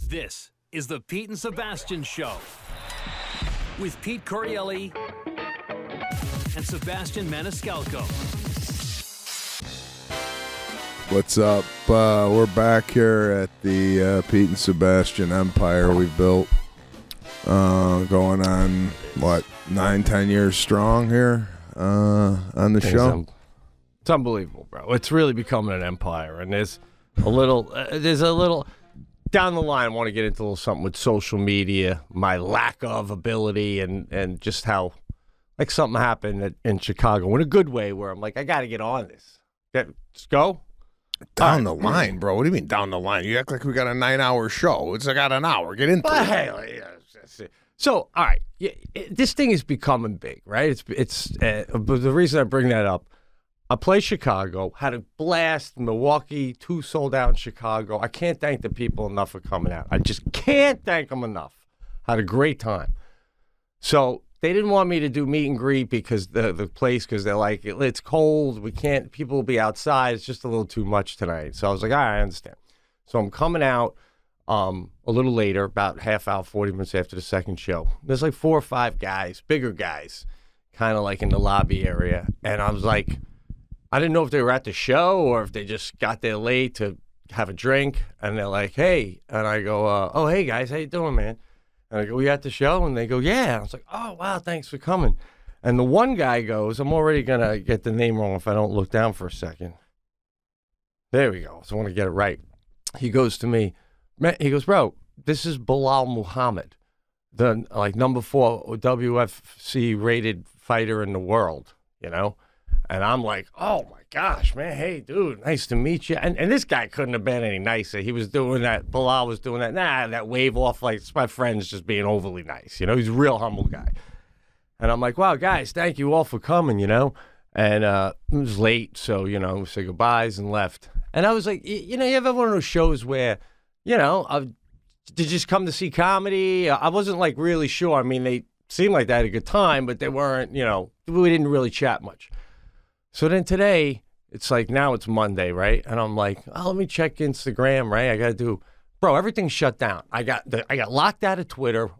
This is the Pete and Sebastian Show with Pete Correale and Sebastian Maniscalco. What's up? We're back here at the Pete and Sebastian empire we built. Going on, 9-10 years strong here on the show. It's unbelievable, bro. It's really becoming an empire, and there's a little down the line. I want to get into a little something with social media, my lack of ability, and just how like something happened in Chicago in a good way, where I'm like, I got to get on this. Let's go. Down the line, bro. What do you mean down the line? You act like we got a 9-hour show. It's got an hour. Get into it. Hey, so, all right, this thing is becoming big, right? But the reason I bring that up, I play Chicago, had a blast, Milwaukee, 2 sold out in Chicago. I can't thank the people enough for coming out. I just can't thank them enough. Had a great time. So they didn't want me to do meet and greet because the place, because they're like, it's cold, we can't, people will be outside, it's just a little too much tonight. So I was like, all right, I understand. So I'm coming out a little later, about half hour, 40 minutes after the second show. There's like 4 or 5 guys, bigger guys, kind of like in the lobby area. And I was like, I didn't know if they were at the show or if they just got there late to have a drink. And they're like, hey. And I go, oh, hey, guys, how you doing, man? And I go, you at the show? And they go, yeah. I was like, oh, wow, thanks for coming. And the one guy goes, I'm already going to get the name wrong if I don't look down for a second. There we go. So I want to get it right. He goes to me. He goes, bro, this is Bilal Muhammad, the number 4 WFC rated fighter in the world, you know? And I'm like, oh, my gosh, man. Hey, dude, nice to meet you. And this guy couldn't have been any nicer. He was doing that. Bilal was doing that. That wave off like it's my friend's just being overly nice. You know, he's a real humble guy. And I'm like, wow, guys, thank you all for coming, you know. And it was late, so, you know, we said goodbyes and left. And I was like, you know, you ever have one of those shows where, you know, did you just come to see comedy? I wasn't like really sure. I mean, they seemed like they had a good time, but they weren't, you know, we didn't really chat much. So then today, it's like now it's Monday, right? And I'm like, oh, let me check Instagram, right? I got to do, bro, everything's shut down. I got locked out of Twitter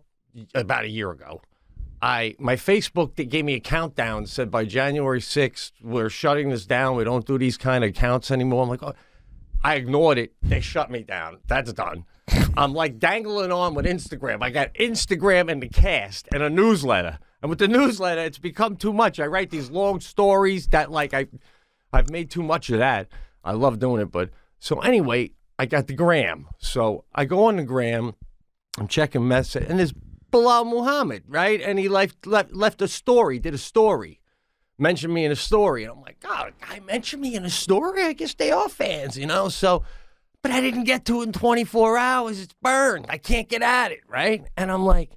about a year ago. My Facebook that gave me a countdown said by January 6th, we're shutting this down. We don't do these kind of accounts anymore. I'm like, oh, I ignored it. They shut me down. That's done. I'm like dangling on with Instagram. I got Instagram and the cast and a newsletter. And with the newsletter, it's become too much. I write these long stories that like I've made too much of that. I love doing it. But so anyway, I got the gram. So I go on the gram. I'm checking message. And there's Bilal Muhammad, right? And he left a story, did a story. Mentioned me in a story. And I'm like, God, a guy mentioned me in a story? I guess they are fans, you know? So, but I didn't get to it in 24 hours. It's burned. I can't get at it, right? And I'm like,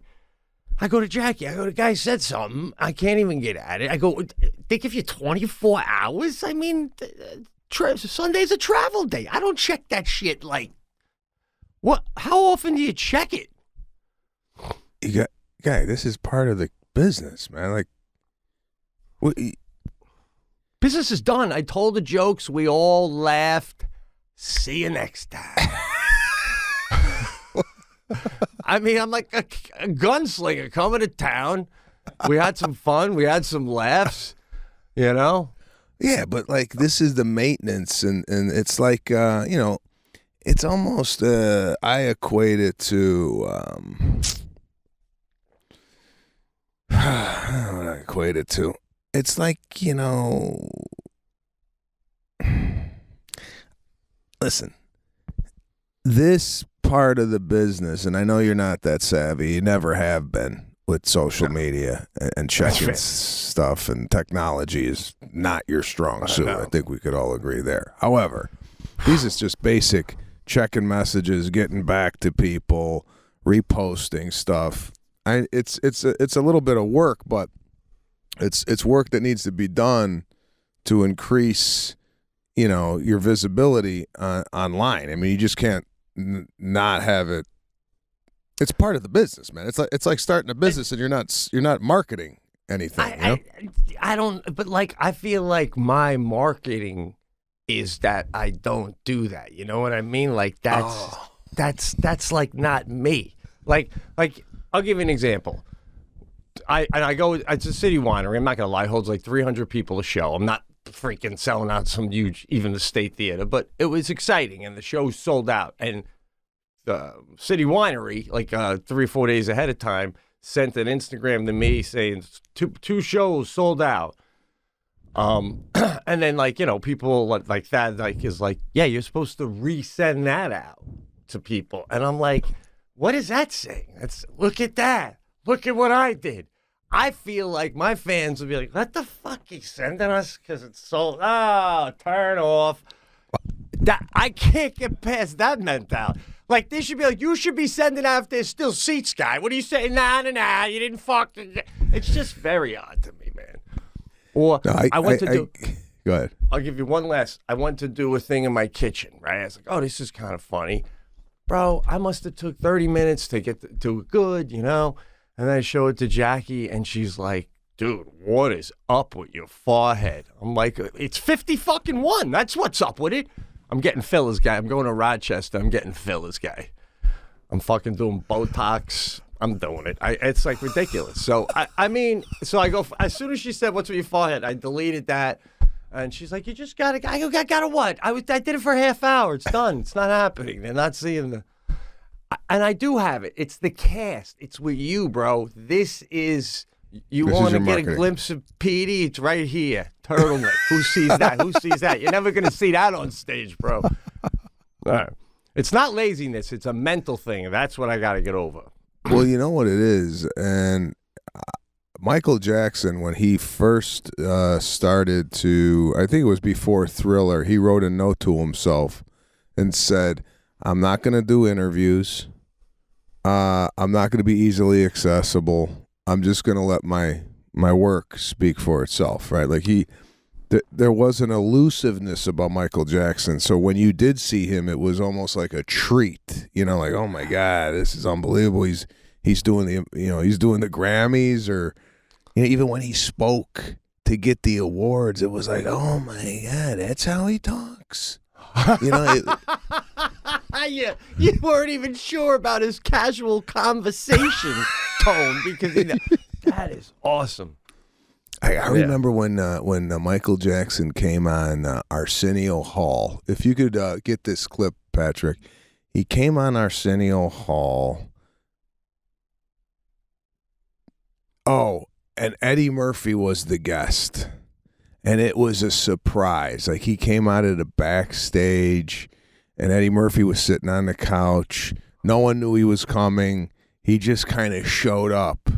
I go to Jackie. The guy said something. I can't even get at it. I go, they give you 24 hours? I mean, Sunday's a travel day. I don't check that shit like, what? How often do you check it? Guy, this is part of the business, man. Like, business is done. I told the jokes. We all laughed. See you next time. I mean, I'm like a gunslinger coming to town. We had some fun. We had some laughs, you know? Yeah, but like this is the maintenance, and it's like, you know, it's almost, I equate it to, I don't know what I equate it to. It's like, you know, listen, this part of the business, and I know you're not that savvy, you never have been with social media and checking stuff, and technology is not your strong suit. I think we could all agree there. However, these is just basic checking messages, getting back to people, reposting stuff. It's a little bit of work, but it's work that needs to be done to increase, you know, your visibility online. I mean, you just can't not have it. It's part of the business, man. It's like starting a business and you're not marketing anything. I don't. But like, I feel like my marketing is that I don't do that. You know what I mean? Like that's that's like not me. Like I'll give you an example. I go. It's a city winery. I'm not gonna lie. It holds like 300 people a show. I'm not freaking selling out some huge, even the State Theater, but it was exciting, and the show sold out. And the city winery, like 3 or 4 days ahead of time, sent an Instagram to me saying two shows sold out. And then people like that is like, yeah, you're supposed to resend that out to people, and I'm like, what is that saying? Look at that. Look at what I did. I feel like my fans will be like, what the fuck he's sending us? Because it's sold. Oh, turn off. I can't get past that mentality. Like, they should be like, you should be sending out if there's still seats, guy. What are you saying? Nah, you didn't fuck. It's just very odd to me, man. Or No, I went to do. Go ahead. I'll give you one last. I went to do a thing in my kitchen, right? I was like, oh, this is kind of funny. Bro, I must have took 30 minutes to get to it good, And then I show it to Jackie, and she's like, dude, what is up with your forehead? I'm like, it's 50-1. That's what's up with it. I'm getting fillers, guy. I'm going to Rochester. I'm getting fillers, guy. I'm fucking doing Botox. I'm doing it. It's like ridiculous. So, I go, as soon as she said, what's with your forehead, I deleted that. And she's like, you just got to, I got to what? I did it for a half hour. It's done. It's not happening. They're not seeing the, and I do have it. It's the cast. It's with you, bro. This is, you want to get a glimpse of Petey? It's right here. Turtleneck. Who sees that? Who sees that? You're never going to see that on stage, bro. All right. It's not laziness. It's a mental thing. That's what I got to get over. Well, you know what it is, and Michael Jackson, when he first started to, I think it was before Thriller, he wrote a note to himself and said, I'm not going to do interviews. I'm not going to be easily accessible. I'm just going to let my work speak for itself, right? Like there was an elusiveness about Michael Jackson. So when you did see him, it was almost like a treat, like, oh my God, this is unbelievable. He's doing he's doing the Grammys, or even when he spoke to get the awards, it was like, oh my God, that's how he talks. Yeah, you weren't even sure about his casual conversation tone because that is awesome. I remember when Michael Jackson came on Arsenio Hall. If you could get this clip, Patrick. He came on Arsenio Hall. Oh, and Eddie Murphy was the guest. And it was a surprise. Like, he came out of the backstage, and Eddie Murphy was sitting on the couch. No one knew he was coming. He just kind of showed up.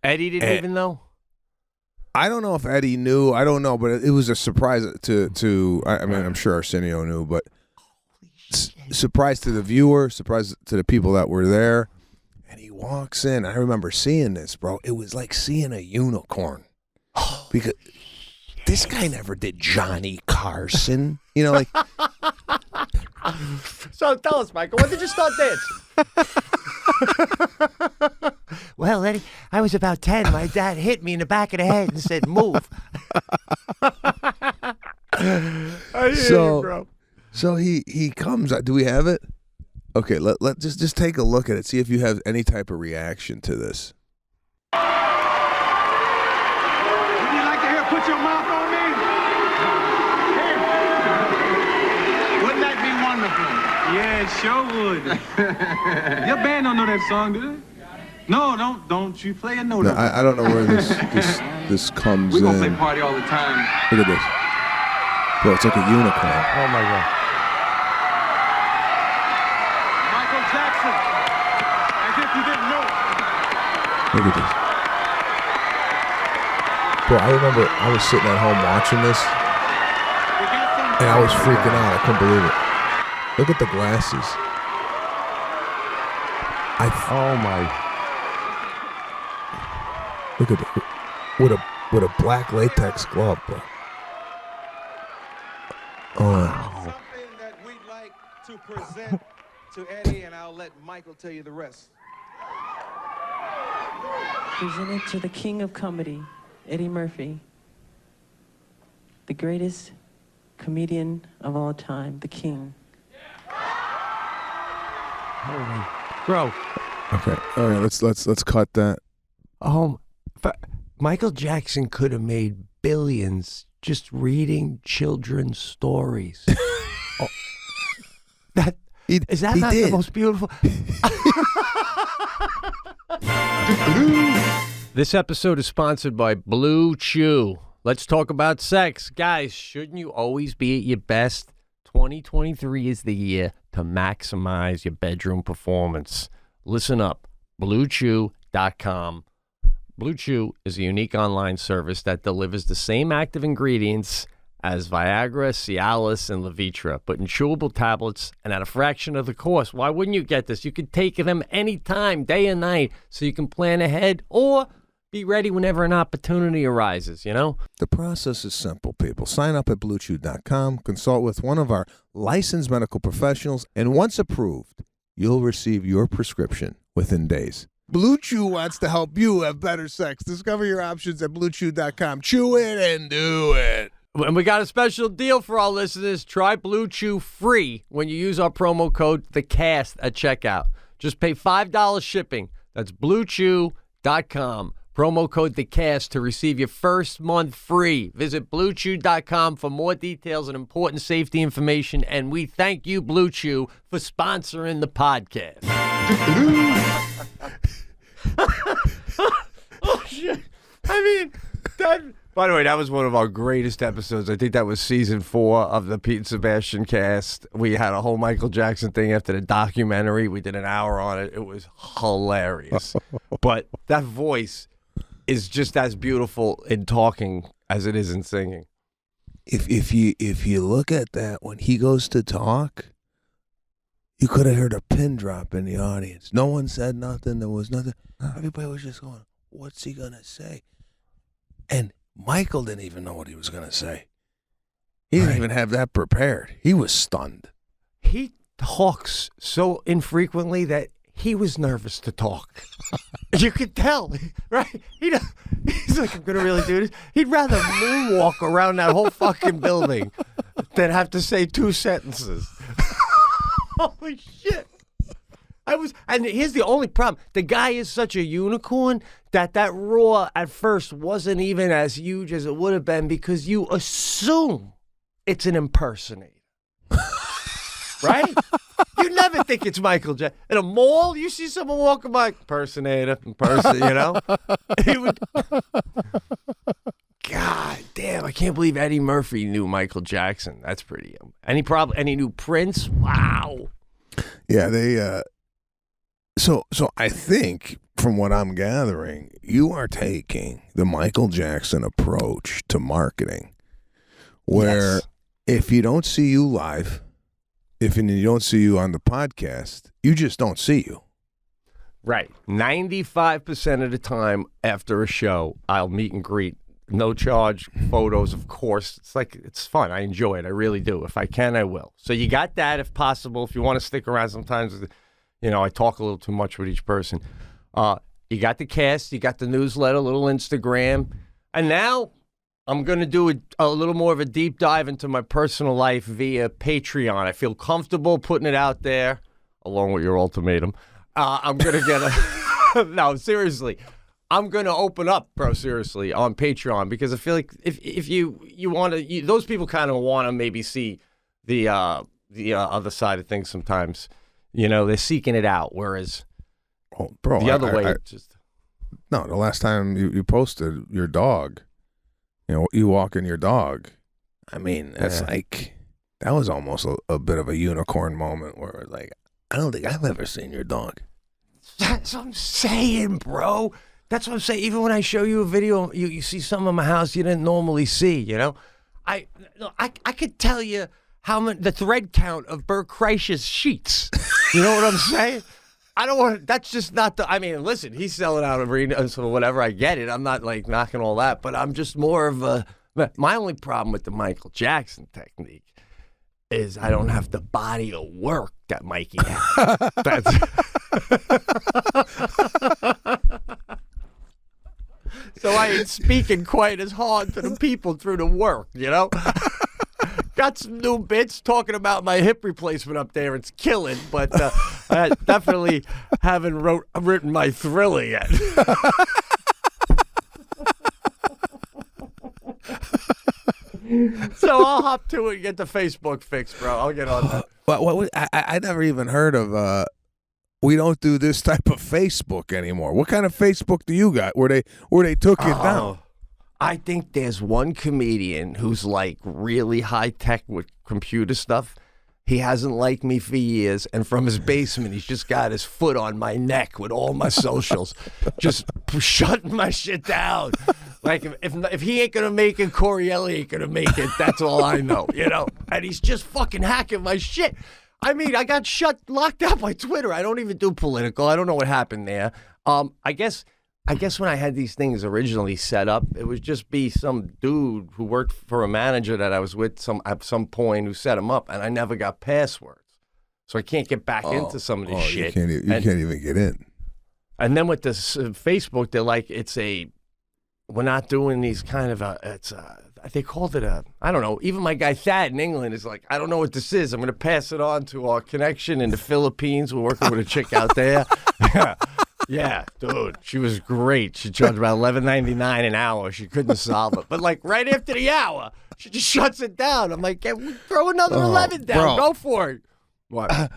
Eddie didn't even know? I don't know if Eddie knew. I don't know, but it was a surprise to I mean, I'm sure Arsenio knew, but surprise to the viewer, surprise to the people that were there. And he walks in. I remember seeing this, bro. It was like seeing a unicorn. Because this guy never did Johnny Carson. Like. So tell us, Michael, when did you start dancing? Well, Eddie, I was about 10. My dad hit me in the back of the head and said, move. I hear you, bro. So he comes. Do we have it? Okay, let just take a look at it. See if you have any type of reaction to this. Would you like to hear put your mouth on me? Here. Wouldn't that be wonderful? Yeah, it sure would. Your band don't know that song, do they? No, don't you play a note. No, I don't know where this comes in. We gonna play party all the time. Look at this. Bro, it's like a unicorn. Oh my God. Michael Jackson. As if you didn't know. Look at this. Bro, I remember I was sitting at home watching this, and I was freaking out. I couldn't believe it. Look at the glasses. Oh my. Look at it. With a black latex glove, bro. Something that we'd like to present to Eddie, and I'll let Michael tell you the rest. Presented to the king of comedy, Eddie Murphy, the greatest comedian of all time, the king. Holy, bro. Okay. All right. Let's cut that. Michael Jackson could have made billions just reading children's stories. Is that not the most beautiful? This episode is sponsored by Blue Chew. Let's talk about sex. Guys, shouldn't you always be at your best? 2023 is the year to maximize your bedroom performance. Listen up, BlueChew.com. Blue Chew is a unique online service that delivers the same active ingredients as Viagra, Cialis, and Levitra, but in chewable tablets and at a fraction of the cost. Why wouldn't you get this? You can take them anytime, day and night, so you can plan ahead or be ready whenever an opportunity arises, you know? The process is simple, people. Sign up at BlueChew.com, consult with one of our licensed medical professionals, and once approved, you'll receive your prescription within days. Blue Chew wants to help you have better sex. Discover your options at BlueChew.com. Chew it and do it. And we got a special deal for our listeners. Try Blue Chew free when you use our promo code thecast at checkout. Just pay $5 shipping. That's BlueChew.com. Promo code thecast to receive your first month free. Visit BlueChew.com for more details and important safety information. And we thank you, Blue Chew, for sponsoring the podcast. Oh, shit. I mean, that... By the way, that was one of our greatest episodes. I think that was season 4 of the Pete and Sebastian cast. We had a whole Michael Jackson thing after the documentary. We did an hour on it. It was hilarious. But that voice is just as beautiful in talking as it is in singing. If you look at that, when he goes to talk, you could have heard a pin drop in the audience. No one said nothing. There was nothing. Everybody was just going, what's he going to say? And Michael didn't even know what he was going to say. He didn't even have that prepared. He was stunned. He talks so infrequently that he was nervous to talk. You could tell, right? He's like, I'm going to really do this. He'd rather moonwalk around that whole fucking building than have to say 2 sentences. Holy shit. And here's the only problem. The guy is such a unicorn that raw at first wasn't even as huge as it would have been because you assume it's an impersonator. Right? You never think it's Michael Jackson. In a mall, you see someone walking by, impersonator, you know? He would... God damn, I can't believe Eddie Murphy knew Michael Jackson. That's pretty... And he knew Prince? Wow. Yeah, they... So I think, from what I'm gathering, you are taking the Michael Jackson approach to marketing, where if you don't see you live, if you don't see you on the podcast, you just don't see you. Right. 95% of the time after a show, I'll meet and greet. No charge, photos, of course. It's fun. I enjoy it. I really do. If I can, I will. So you got that if possible. If you want to stick around sometimes... You know, I talk a little too much with each person. You got the cast, you got the newsletter, a little Instagram. And now I'm going to do a little more of a deep dive into my personal life via Patreon. I feel comfortable putting it out there, along with your ultimatum. I'm going to get a... No, seriously. I'm going to open up, bro, seriously, on Patreon. Because I feel like if you want to... Those people kind of want to maybe see the other side of things sometimes. You know, they're seeking it out, whereas the other way, just... No, the last time you posted your dog, you know, you walking your dog, I mean, that's that was almost a bit of a unicorn moment where it's like, I don't think I've ever seen your dog. That's what I'm saying, bro. That's what I'm saying. Even when I show you a video, you see some of my house you didn't normally see, you know? I could tell you the thread count of Bert Kreischer's sheets. You know what I'm saying? I don't want. That's just not the. I mean, listen, he's selling out arenas or whatever. I get it. I'm not like knocking all that, but I'm just more of a. My only problem with the Michael Jackson technique is I don't have the body of work that Mikey has. So I ain't speaking quite as hard to the people through the work, you know? Got some new bits talking about my hip replacement up there. It's killing, but I definitely haven't written my thriller yet. So I'll hop to it and get the Facebook fixed, bro. I'll get on that. What I never even heard of. We don't do this type of Facebook anymore. What kind of Facebook do you got? Where they took it down? I think there's one comedian who's like really high tech with computer stuff. He hasn't liked me for years, and from his basement, he's just got his foot on my neck with all my socials, just shutting my shit down. Like if he ain't gonna make it, Correale ain't gonna make it. That's all I know, you know. And he's just fucking hacking my shit. I mean, I got locked out by Twitter. I don't even do political. I don't know what happened there. I guess when I had these things originally set up, it would just be some dude who worked for a manager that I was with at some point who set him up, and I never got passwords. So I can't get back into some of this shit. You can't even get in. And then with this Facebook, they're like, we're not doing these kind of they called it I don't know. Even my guy Thad in England is like, I don't know what this is. I'm going to pass it on to our connection in the Philippines. We're working with a chick out there. Yeah, dude, she was great. She charged about $11.99 an hour. She couldn't solve it. But like right after the hour, she just shuts it down. I'm like, throw another 11 down. Bro. Go for it. What?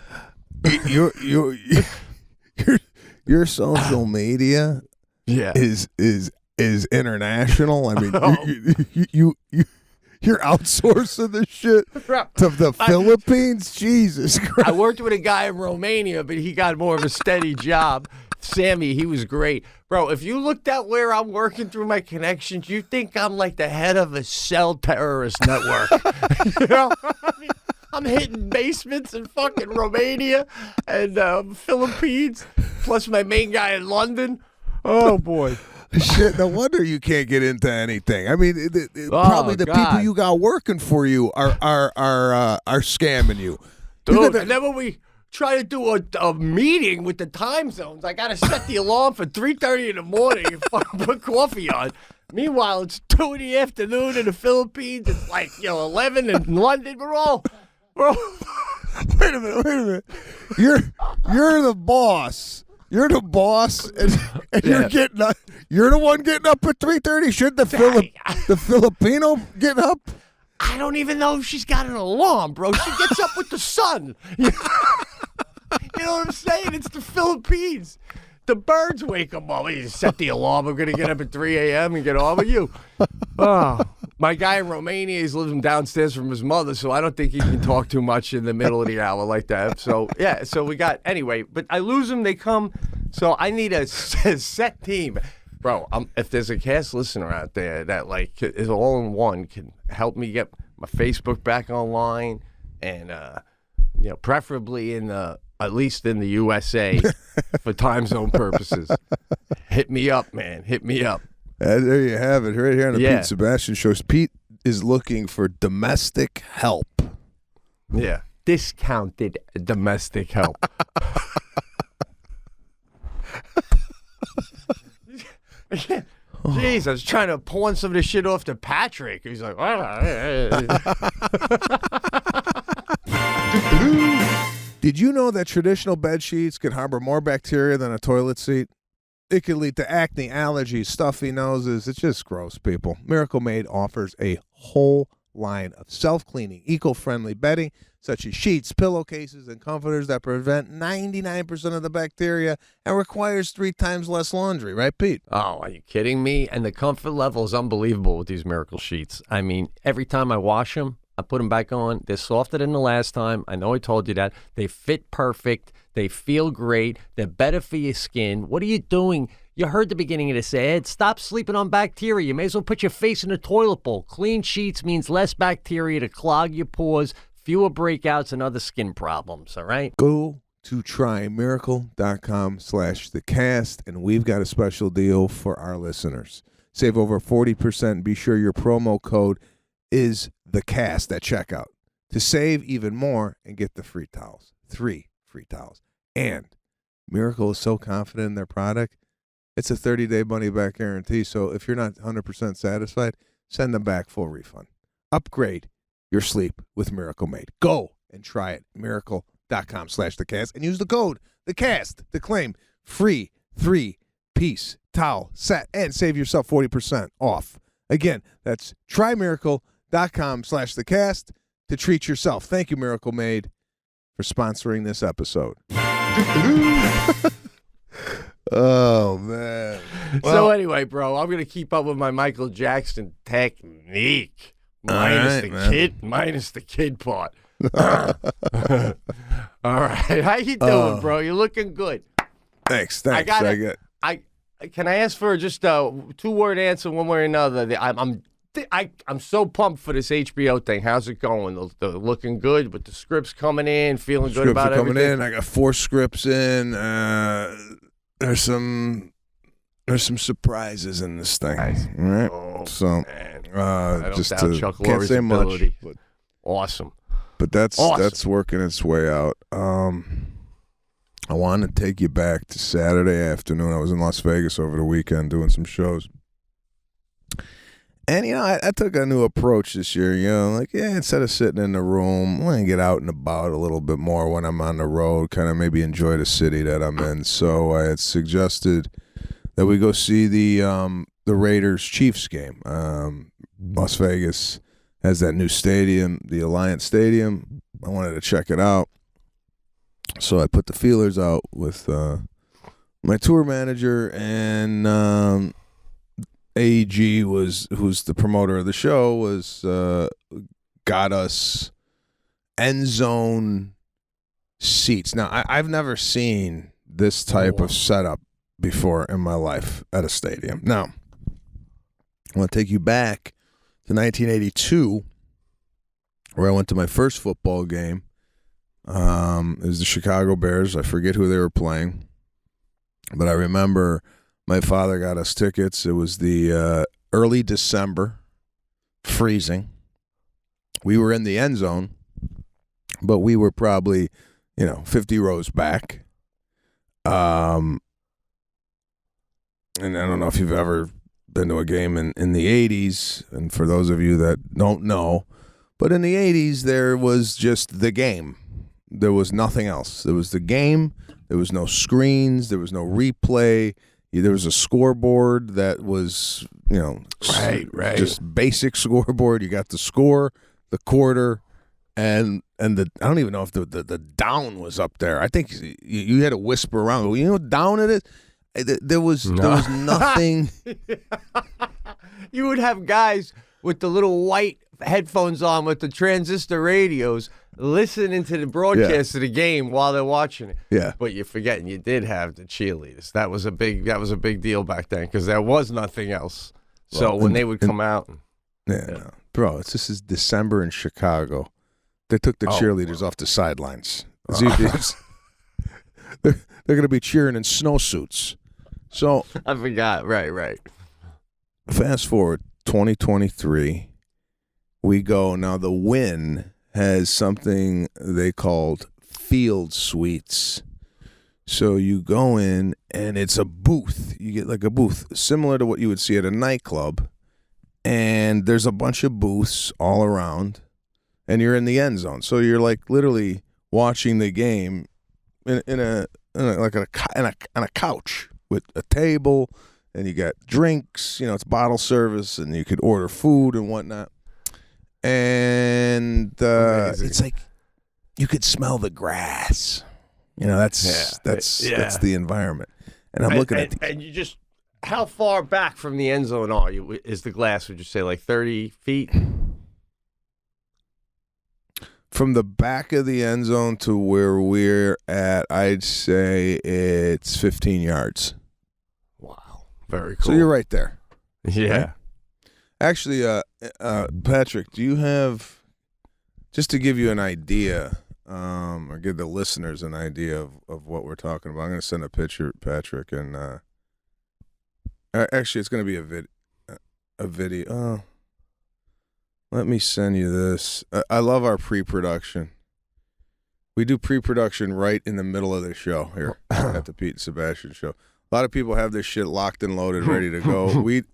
Your social media is international. I mean, you're outsourcing this shit to the Philippines? Jesus Christ. I worked with a guy in Romania, but he got more of a steady job. Sammy, he was great. Bro, if you looked at where I'm working through my connections, you think I'm like the head of a cell terrorist network. You know? I mean, I'm hitting basements in fucking Romania and Philippines, plus my main guy in London. Oh, boy. Shit, no wonder you can't get into anything. I mean, probably the people you got working for you are scamming you. Dude, and then when we try to do a meeting with the time zones, I got to set the alarm for 3:30 in the morning and fucking put coffee on. Meanwhile, it's 2 in the afternoon in the Philippines. It's like, 11 in London. We're all... Wait a minute. You're the boss. You're the boss, and you're the one getting up at 3:30. Should the Filipino get up? I don't even know if she's got an alarm, bro. She gets up with the sun. You know what I'm saying? It's the Philippines. The birds wake them up. You set the alarm. I'm going to get up at 3 a.m. and get on with you. Oh, my guy in Romania, he's living downstairs from his mother, so I don't think he can talk too much in the middle of the hour like that. So, yeah, we got, anyway, but I lose them, they come. So I need a set team. Bro, if there's a cast listener out there that, like, is all in one, can help me get my Facebook back online and, preferably at least in the USA for time zone purposes. Hit me up, man. Hit me up. There you have it. Right here on the Pete Sebastian Show. Pete is looking for domestic help. Yeah. Discounted domestic help. Jeez, I was trying to pawn some of this shit off to Patrick. He's like, Did you know that traditional bed sheets can harbor more bacteria than a toilet seat? It can lead to acne, allergies, stuffy noses. It's just gross, people. Miracle Made offers a whole line of self-cleaning, eco-friendly bedding, such as sheets, pillowcases, and comforters that prevent 99% of the bacteria and requires 3 times less laundry. Right, Pete? Oh, are you kidding me? And the comfort level is unbelievable with these Miracle Sheets. I mean, every time I wash them, I put them back on. They're softer than the last time. I know I told you that. They fit perfect. They feel great. They're better for your skin. What are you doing? You heard the beginning of this ad. Stop sleeping on bacteria. You may as well put your face in a toilet bowl. Clean sheets means less bacteria to clog your pores, fewer breakouts, and other skin problems, all right? Go to trymiracle.com/thecast, and we've got a special deal for our listeners. Save over 40%. Be sure your promo code is thecast at checkout to save even more and get the free towels. 3 free towels. And Miracle is so confident in their product, it's a 30-day money-back guarantee. So if you're not 100% satisfied, send them back full refund. Upgrade your sleep with Miracle Made. Go and try it. Miracle.com. CorealeToWear.com/thecast and use the code thecast to claim free 3-piece towel set and save yourself 40% off. Again, that's trymiracle.com/thecast to treat yourself. Thank you, Miracle Made, for sponsoring this episode. Oh, man. So anyway, bro, I'm going to keep up with my Michael Jackson technique. Minus the kid part. All right. How you doing, bro? You're looking good. Thanks. Can I ask for just a 2-word answer, one way or another? I'm so pumped for this HBO thing. How's it going? They're looking good with the scripts coming in, feeling good about everything. Coming in. everything. I got 4 scripts in. There's some surprises in this thing. Nice. All right. Oh, so I just don't doubt to, Chuck can't Lorre's say much. ability. But Awesome. that's Awesome. that's working its way out. I want to take you back to Saturday afternoon. I was in Las Vegas over the weekend doing some shows. And, I took a new approach this year, instead of sitting in the room, I want to get out and about a little bit more when I'm on the road, kind of maybe enjoy the city that I'm in. So I had suggested that we go see the Raiders-Chiefs game. Las Vegas has that new stadium, the Alliance Stadium. I wanted to check it out. So I put the feelers out with my tour manager, and AEG who's the promoter of the show, got us end zone seats. Now, I've never seen this type of setup before in my life at a stadium. Now, I want to take you back to 1982, where I went to my first football game. It was the Chicago Bears. I forget who they were playing, but I remember my father got us tickets. It was the early December, freezing. We were in the end zone, but we were probably, 50 rows back. And I don't know if you've ever been to a game in the 80s, and for those of you that don't know, but in the 80s, there was just the game. There was nothing else. There was the game. There was no screens. There was no replay. There was a scoreboard that was, right, just basic scoreboard. You got the score, the quarter, and the I don't even know if the down was up there. I think you had to whisper around. You know what down it is? There was nothing. You would have guys with the little white headphones on with the transistor radios listening to the broadcast of the game while they're watching it. Yeah. But you're forgetting you did have the cheerleaders. That was a big deal back then because there was nothing else. So when they would come out. No. Bro, this is December in Chicago. They took the cheerleaders off the sidelines. They're going to be cheering in snowsuits. So I forgot. Right. Fast forward 2023. We go. Now the Wynn has something they called field suites. So you go in and it's a booth. You get like a booth similar to what you would see at a nightclub. And there's a bunch of booths all around. And you're in the end zone. So you're like literally watching the game on a couch with a table, and you got drinks, it's bottle service, and you could order food and whatnot. And it's like you could smell the grass. That's the environment. And I'm looking at and you just how far back from the end zone are you? Is the glass? Would you say like 30 feet? From the back of the end zone to where we're at, I'd say it's 15 yards. Wow, very cool. So you're right there. Yeah. Right? Actually, Patrick, do you have, just to give you an idea, or give the listeners an idea of what we're talking about, I'm going to send a picture, Patrick, and actually it's going to be a video. Let me send you this. I love our pre-production. We do pre-production right in the middle of the show here at the Pete and Sebastian show. A lot of people have this shit locked and loaded, ready to go. We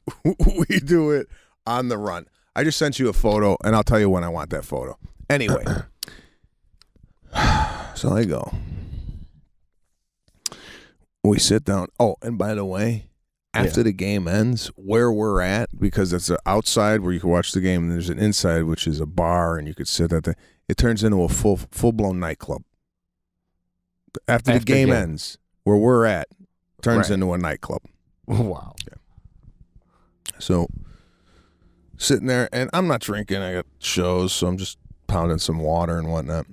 do it on the run. I just sent you a photo, and I'll tell you when I want that photo. Anyway, so So I go. We sit down. Oh, and by the way, after the game ends, where we're at, because it's an outside where you can watch the game, and there's an inside, which is a bar, and you could sit at the. It turns into a full-blown nightclub. After the game ends, where we're at, turns into a nightclub. Wow. Yeah. So, sitting there, and I'm not drinking. I got shows, so I'm just pounding some water and whatnot.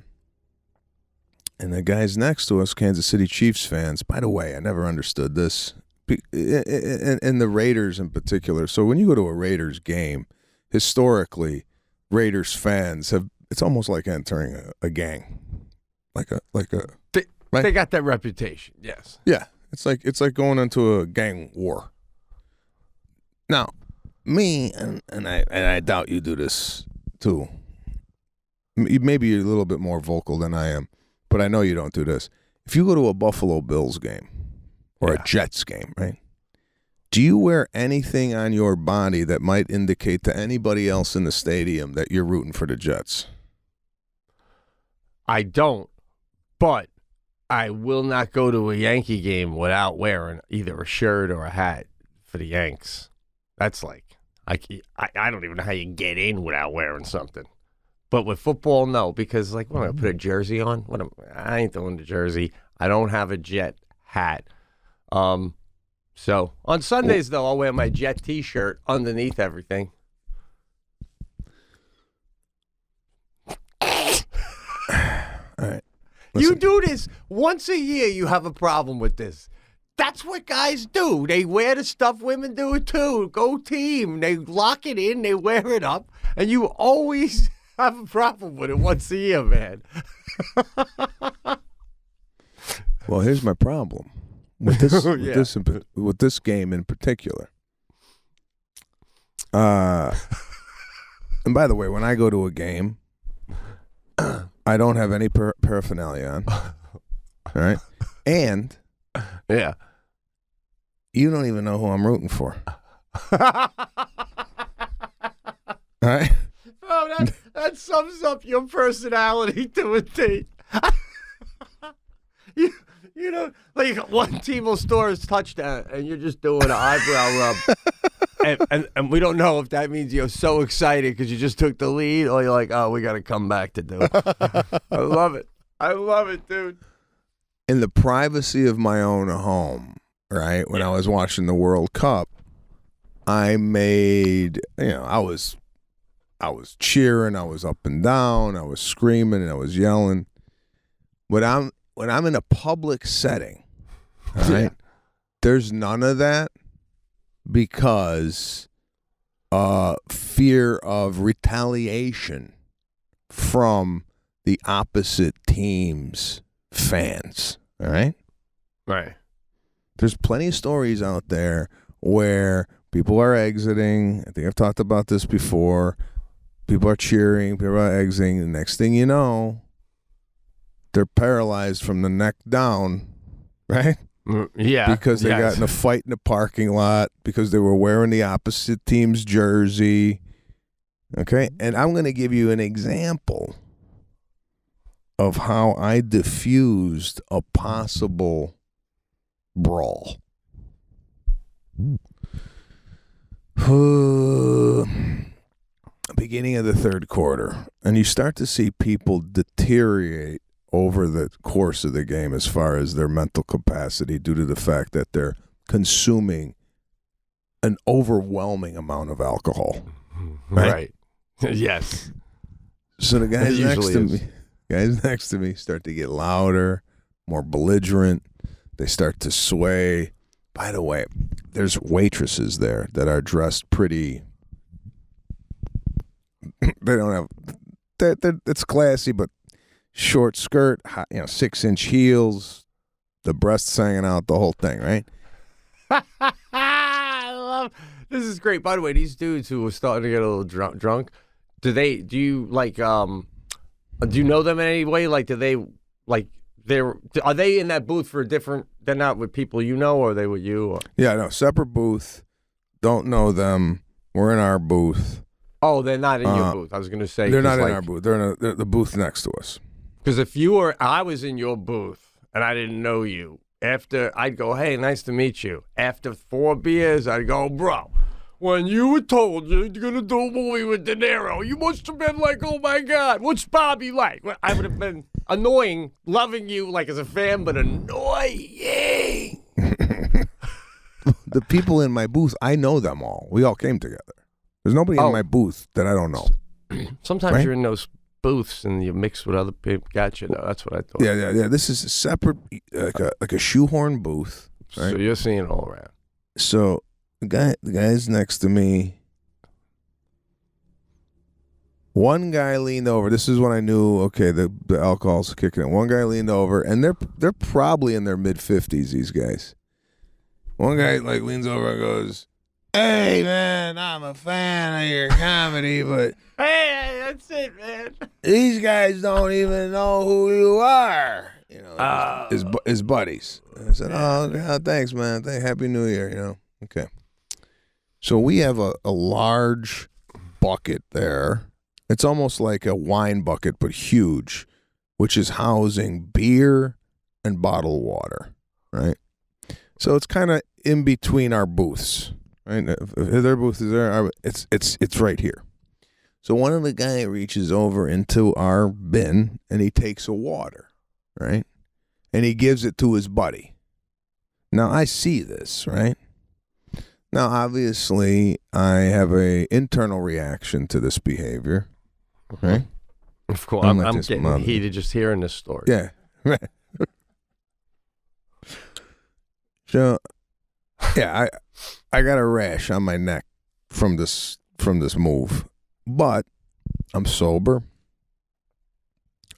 And the guys next to us, Kansas City Chiefs fans. By the way, I never understood this. And the Raiders in particular. So when you go to a Raiders game, historically, Raiders fans have, it's almost like entering a gang. They got that reputation, yes. Yeah. It's like going into a gang war. Now, me, and I doubt you do this too. Maybe you're a little bit more vocal than I am, but I know you don't do this. If you go to a Buffalo Bills game or a Jets game, right? Do you wear anything on your body that might indicate to anybody else in the stadium that you're rooting for the Jets? I don't, but I will not go to a Yankee game without wearing either a shirt or a hat for the Yanks. That's like, I don't even know how you get in without wearing something. But with football, no, because like, what am I put a jersey on? I ain't throwing the jersey. I don't have a Jet hat. So on Sundays though, I'll wear my Jet T-shirt underneath everything. All right. You do this once a year. You have a problem with this. That's what guys do. They wear the stuff. Women do it too. Go team. They lock it in. They wear it up, and you always have a problem with it once a year, man. Well, here's my problem with this with this game in particular. And by the way, when I go to a game, I don't have any paraphernalia on. All right, and yeah, you don't even know who I'm rooting for. All right. Oh, that sums up your personality to a T. You know, like one team will score a touchdown, and you're just doing an eyebrow rub, and we don't know if that means you're so excited because you just took the lead, or you're like, oh, we got to come back to do it. I love it. I love it, dude. In the privacy of my own home, right, when I was watching the World Cup, I made, I was cheering, I was up and down, I was screaming, and I was yelling. When I'm in a public setting, all right, there's none of that because fear of retaliation from the opposite team's fans, all right? Right. There's plenty of stories out there where people are exiting. I think I've talked about this before. People are cheering, people are exiting. The next thing you know, they're paralyzed from the neck down, right? Yeah. Because they got in a fight in the parking lot because they were wearing the opposite team's jersey. Okay? And I'm going to give you an example of how I diffused a possible brawl. Beginning of the third quarter, and you start to see people deteriorate over the course of the game as far as their mental capacity due to the fact that they're consuming an overwhelming amount of alcohol. Right. Yes. So the guys next to me start to get louder, more belligerent. They start to sway. By the way, there's waitresses there that are dressed pretty. They don't have. It's classy, but short skirt, 6-inch heels, the breasts hanging out, the whole thing, right? I love this. Is great. By the way, these dudes who were starting to get a little drunk, do you know them in any way? Like, are they in that booth for a different? They're not with people you know, or are they with you? Or? Yeah, no, separate booth. Don't know them. We're in our booth. Oh, they're not in your booth. I was going to say they're not in our booth. They're in the booth next to us. Because if I was in your booth and I didn't know you, after I'd go, hey, nice to meet you. After 4 beers, I'd go, bro, when you were told you're going to do a movie with De Niro, you must have been like, oh my God, what's Bobby like? Well, I would have been annoying, loving you like as a fan, but annoying. The people in my booth, I know them all. We all came together. There's nobody in my booth that I don't know. Sometimes you're in those booths and you mix with other people. Gotcha, though. That's what I thought. Yeah. This is a separate, like a shoehorn booth. Right? So you're seeing it all around. So the guy's next to me. One guy leaned over. This is when I knew, okay, the alcohol's kicking in. One guy leaned over, and they're probably in their mid-50s, these guys. One guy like leans over and goes, "Hey man, I'm a fan of your comedy, but Hey, that's it, man. these guys don't even know who you are." You know, his buddies. And I said, "Oh, thanks, man. Happy New Year." You know, okay. So we have a large bucket there. It's almost like a wine bucket, but huge, which is housing beer and bottled water, right? So it's kind of in between our booths, right? If their booth is there, it's right here. So one of the guy reaches over into our bin and he takes a water, right? And he gives it to his buddy. Now I see this, right? Now obviously I have a internal reaction to this behavior, right? Of course, I'm getting heated just hearing this story. Yeah, right. So, yeah, I got a rash on my neck from this move, but I'm sober.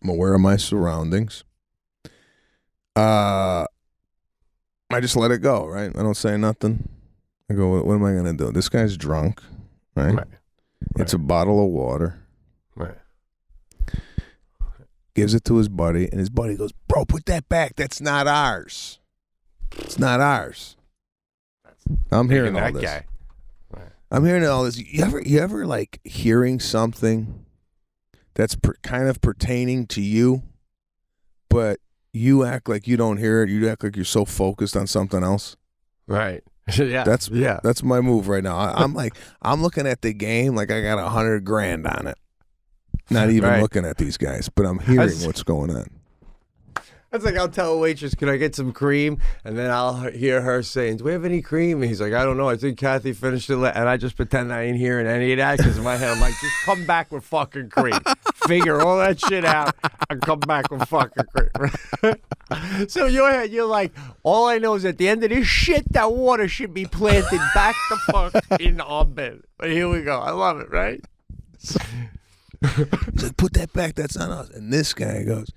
I'm aware of my surroundings. I just let it go, right? I don't say nothing. I go, what am I gonna do? This guy's drunk, right? It's a bottle of water. Right. Gives it to his buddy, and his buddy goes, "Bro, put that back. That's not ours. It's not ours." I'm hearing all this. Guy. Right. I'm hearing all this. You ever like hearing something that's kind of pertaining to you, but you act like you don't hear it. You act like you're so focused on something else. Right. Yeah. That's my move right now. I'm looking at the game like I got $100,000 on it. Not even looking at these guys, but I'm hearing what's going on. That's like I'll tell a waitress, "Can I get some cream?" And then I'll hear her saying, "Do we have any cream?" And he's like, "I don't know. I think Kathy finished it." And I just pretend I ain't hearing any of that because in my head I'm like, "Just come back with fucking cream. Figure all that shit out and come back with fucking cream." So in your head, you're like, all I know is at the end of this shit, that water should be planted back the fuck in our bin. But here we go. I love it, right? He's like, "Put that back. That's on us." And this guy goes,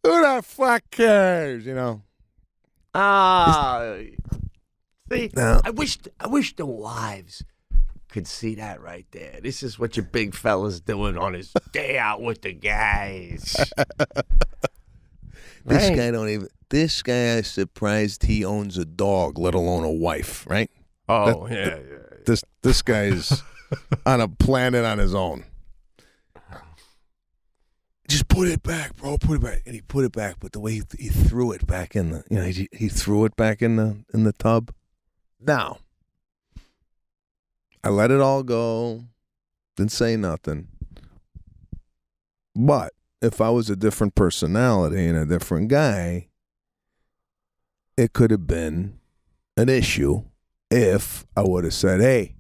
"Who the fuck cares?" You know. See, no. I wish the wives could see that right there. This is what your big fella's doing on his day out with the guys. This guy is surprised he owns a dog, let alone a wife, right? Oh, This guy is on a planet on his own. "Just put it back, bro. Put it back." And he put it back, but the way he threw it back in the, he threw it back in the tub. Now, I let it all go, didn't say nothing. But if I was a different personality and a different guy, it could have been an issue if I would have said, "Hey,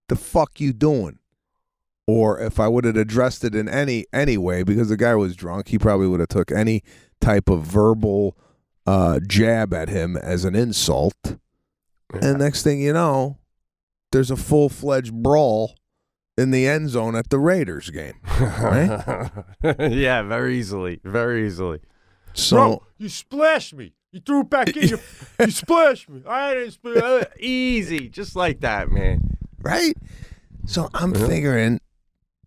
the fuck you doing?" Or if I would have addressed it in any way, because the guy was drunk, he probably would have took any type of verbal jab at him as an insult. Yeah. And next thing you know, there's a full-fledged brawl in the end zone at the Raiders game. Right? Yeah, very easily. Very easily. So, "Bro, you splashed me. You threw it back in. You splashed me. I didn't splash." Easy. Just like that, man. Right? So I'm figuring,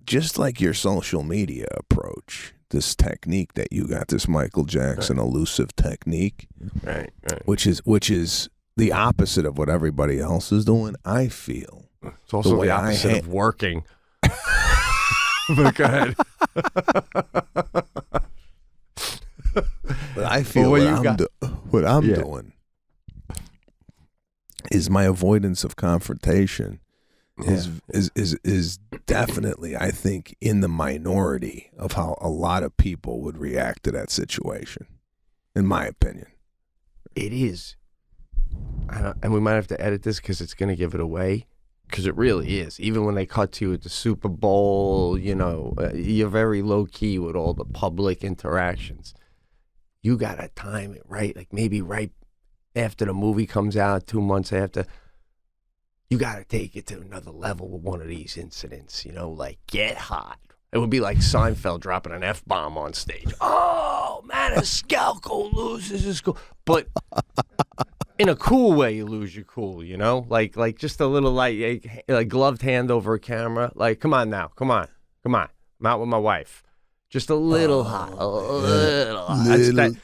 just like your social media approach, this technique that you got, this Michael Jackson elusive technique, right, which is the opposite of what everybody else is doing, I feel. It's also the opposite of working. But go ahead. But I feel what I'm doing is my avoidance of confrontation is definitely, I think, in the minority of how a lot of people would react to that situation, in my opinion. It is. And we might have to edit this because it's going to give it away. Because it really is. Even when they cut to you at the Super Bowl, you're very low key with all the public interactions. You got to time it right. Like maybe right after the movie comes out, 2 months after. You got to take it to another level with one of these incidents, like get hot. It would be like Seinfeld dropping an F-bomb on stage. Oh, Maniscalco loses his cool. But in a cool way, you lose your cool, Like just a little like gloved hand over a camera. Like, come on now. Come on. I'm out with my wife. Just a little hot. A little hot. That's that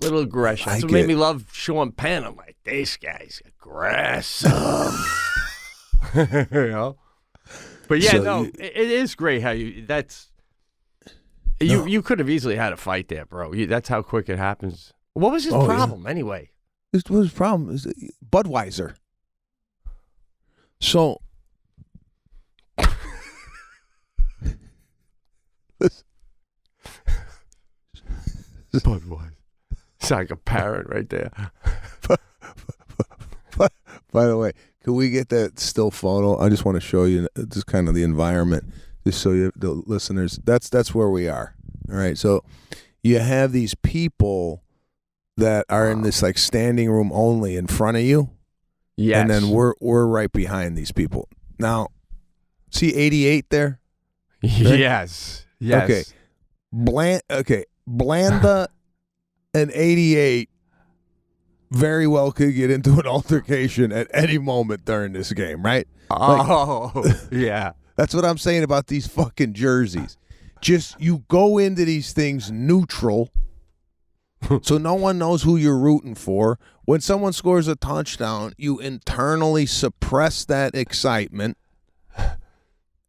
little aggression. That's what made me love Sean Penn. I'm like, this guy's aggressive. But yeah, it is great how you could have easily had a fight there, bro. That's how quick it happens. What was his problem anyway? What was his problem? Budweiser. So Budweiser. It's like a parrot right there. By the way, can we get that still photo? I just want to show you just kind of the environment, just so you, the listeners. That's where we are. All right, so you have these people that are in this like standing room only in front of you. Yes. And then we're right behind these people. Now, see 88 there? Right? Yes. Okay. Blanda and 88 very well could get into an altercation at any moment during this game, right? Yeah. That's what I'm saying about these fucking jerseys. Just you go into these things neutral, so no one knows who you're rooting for. When someone scores a touchdown, you internally suppress that excitement.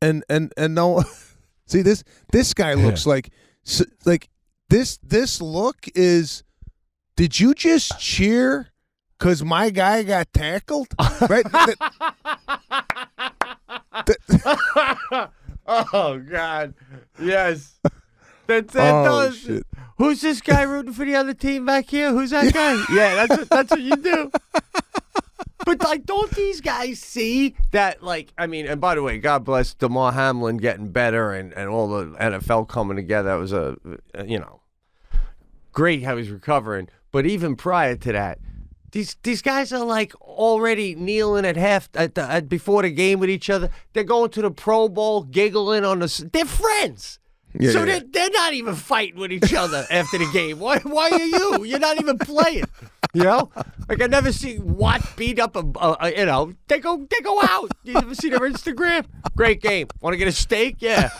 And no, see this guy looks like this look is. Did you just cheer because my guy got tackled? Right? Oh God, yes. That does. Shit. Who's this guy rooting for the other team back here? Who's that guy? Yeah, that's what you do. But like, don't these guys see that? Like, I mean, and by the way, God bless Damar Hamlin getting better and all the NFL coming together. That was great how he's recovering. But even prior to that, these guys are like already kneeling at before the game with each other. They're going to the Pro Bowl, giggling on they're friends. Yeah, so yeah. They're not even fighting with each other after the game. Why are you? You're not even playing. Like I never see Watt beat up they go out. You ever see their Instagram? Great game. Want to get a steak? Yeah.